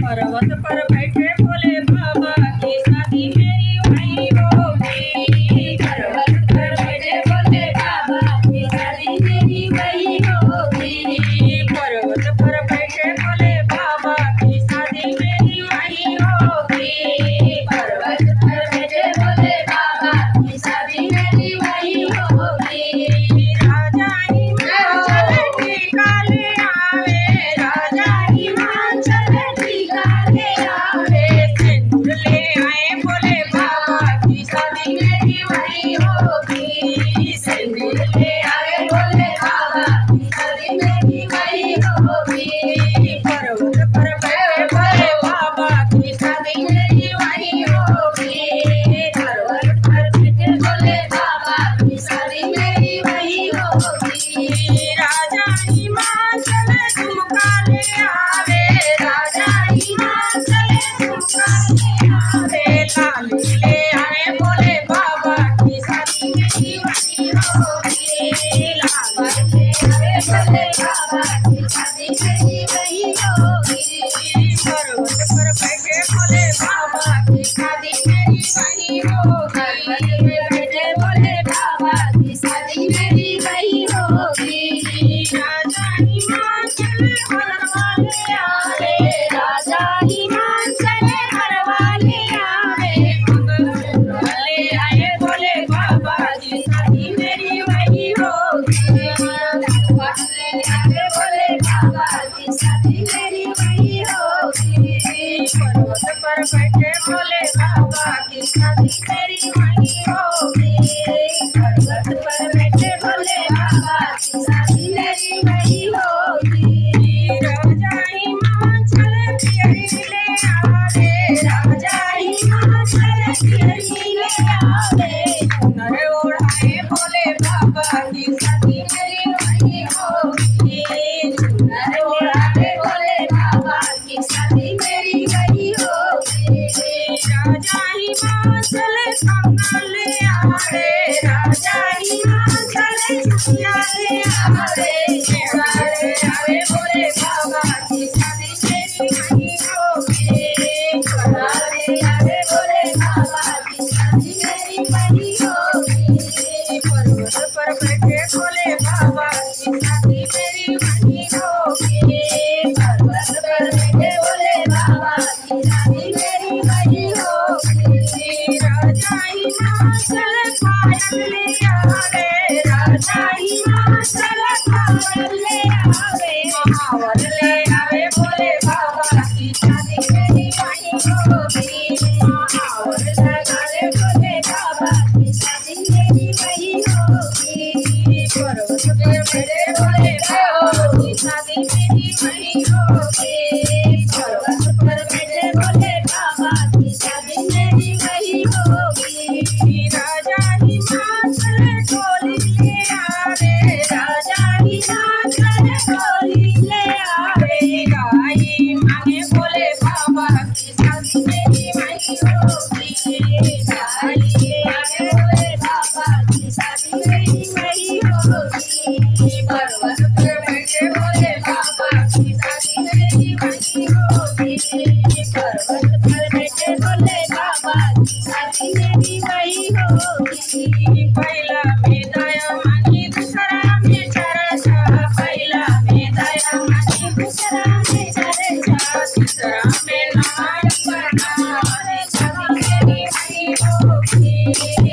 पर्वत पर बैठे बोले बाबा की शादी मेरी वही होगी। पर्वत पर बैठे बोले बाबा की शादी मेरी वही होगी। पर्वत पर बैठे बोले बाबा की शादी मेरी वही होगी। पर्वत पर बैठे बोले बाबा की शादी मेरी वही होगी। राजा हिमाचल टीका ले आवे, राजा हिमाचल टीका ले आवे, सिंदूर ले आए बोले बाबा की शादी मेरी वही होगी। सिंदूर ले आए बोले बाबा की शादी मेरी वही होगी। पर्वत पर बैठे बोले बाबा की शादी मेरी वही होगी। पर्वत पर बैठे बोले बाबा की शादी मेरी वही होगी। राजा हिमाचल झुमका ले आवे, राजा हिमाचल झुमका ले आवे, लाली ले आए बोले बाबा की शादी मेरी वही होगी। बाबा ले आए बोले बाबा की शादी मेरी वही होगी। पर्वत पर बैठे बोले बाबा की शादी मेरी वही पर्वत होगी। पे बैठे बोले बाबा की शादी मेरी वही होगी। राजा हिमाचल हलवा ले आवे, राजा हिमाचल हरवाले आवे, मंगलसूत्र ले आए बोले बाबा की शादी मेरी वही होगी। ले आवे बोले बाबा की शादी मेरी वही होगी। पर्वत पर बैठे बोले बाबा की शादी मेरी वही होगी। पर्वत पर बैठे बोले बाबा की शादी मेरी वही होगी। राजा हिमाचल पियरी ले आवे, राजा हिमाचल पियरी ले आवे, नर ओढ़ाए बोले बाबा की शादी मेरी वही होगी। नर ओढ़ावे बोले बाबा की शादी मेरी वही होगी। राजा हिमाचल कंगा ले आवे, राजा हिमाचल चुटिया ले आवे, मेवा ले आवे बोले बाबा की शादी मेरी वही होगी। घोड़ा ले आवे बोले बाबा की शादी मेरी वही होगी। पर्वत पर बैठे बोले बाबा की शादी मेरी वही होगी। पर्वत पर बैठे बोले बाबा की शादी मेरी वही होगी। राजा हिमाचल पायल ले आवे, राजा हिमाचल पायल ले आवे, महावर ले आवे बोले बाबा की शादी मेरी वही होगी। महावर लगावे बोले बाबा की शादी मेरी वही होगी। पर्वत पे बैठे बोले बाबा की शादी मेरी वही होगी। पर्वत पर बैठे बोले बाबा की शादी मेरी वही होगी। राजा हिमाचल डोली ले आवे, राजा हिमाचल डोली ले आवे, गाई मांगे बोले बाबा की शादी मेरी वही होगी। गाई ले आवे बोले बाबा की शादी मेरी वही होगी। पर्वत पे बैठे बोले बाबा की शादी मेरी वही होगी। पर्वत पर बैठे बोले बाबा की शादी मेरी वही होगी। पहला में दया मांगी, दूसरा में चर्चा, पहला में दया मांगी, दूसरा में चर्चा, तीसरा में नाम पढ़ना, शादी मेरी वही होगी।